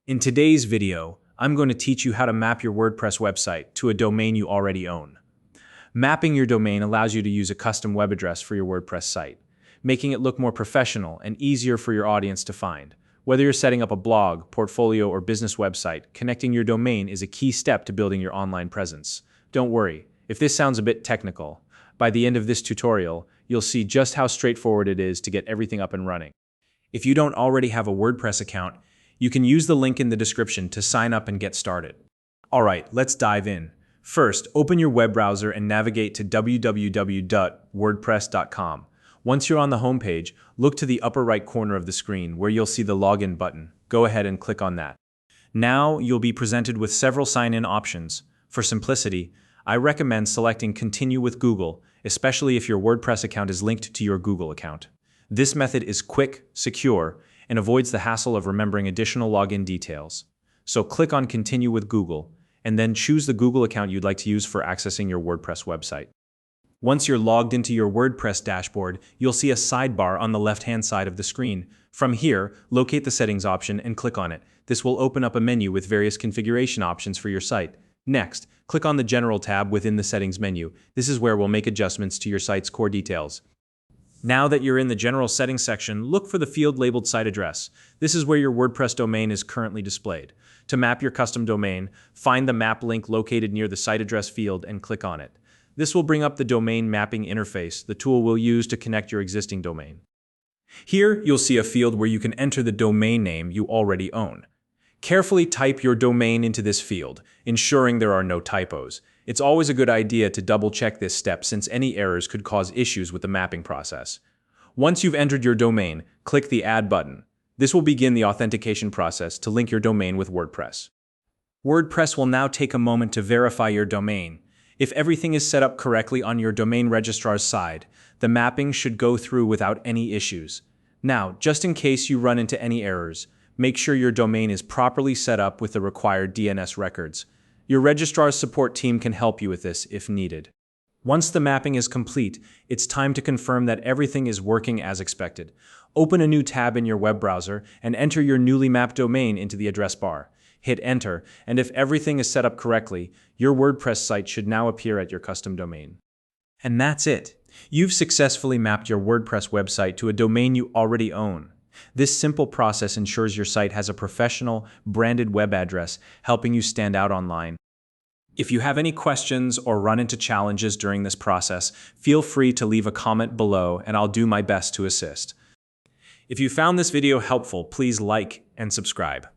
In today's video, I'm going to teach you how to map your WordPress website to a domain you already own. Mapping your domain allows you to use a custom web address for your WordPress site, making it look more professional and easier for your audience to find. Whether you're setting up a blog, portfolio, or business website, connecting your domain is a key step to building your online presence. Don't worry, if this sounds a bit technical, by the end of this tutorial, you'll see just how straightforward it is to get everything up and running. If you don't already have a WordPress account, you can use the link in the description to sign up and get started. Alright, let's dive in. First, open your web browser and navigate to www.wordpress.com. Once you're on the homepage, look to the upper right corner of the screen where you'll see the login button. Go ahead and click on that. Now, you'll be presented with several sign-in options. For simplicity, I recommend selecting Continue with Google, especially if your WordPress account is linked to your Google account. This method is quick, secure, and avoids the hassle of remembering additional login details. So click on Continue with Google, and then choose the Google account you'd like to use for accessing your WordPress website. Once you're logged into your WordPress dashboard, you'll see a sidebar on the left-hand side of the screen. From here, locate the Settings option and click on it. This will open up a menu with various configuration options for your site. Next, click on the General tab within the Settings menu. This is where we'll make adjustments to your site's core details. Now that you're in the General Settings section, look for the field labeled Site Address. This is where your WordPress domain is currently displayed. To map your custom domain, find the map link located near the Site Address field and click on it. This will bring up the Domain Mapping interface, the tool we'll use to connect your existing domain. Here, you'll see a field where you can enter the domain name you already own. Carefully type your domain into this field, ensuring there are no typos. It's always a good idea to double-check this step since any errors could cause issues with the mapping process. Once you've entered your domain, click the Add button. This will begin the authentication process to link your domain with WordPress. WordPress will now take a moment to verify your domain. If everything is set up correctly on your domain registrar's side, the mapping should go through without any issues. Now, just in case you run into any errors, make sure your domain is properly set up with the required DNS records. Your registrar's support team can help you with this if needed. Once the mapping is complete, it's time to confirm that everything is working as expected. Open a new tab in your web browser and enter your newly mapped domain into the address bar. Hit Enter, and if everything is set up correctly, your WordPress site should now appear at your custom domain. And that's it. You've successfully mapped your WordPress website to a domain you already own. This simple process ensures your site has a professional, branded web address, helping you stand out online. If you have any questions or run into challenges during this process, feel free to leave a comment below and I'll do my best to assist. If you found this video helpful, please like and subscribe.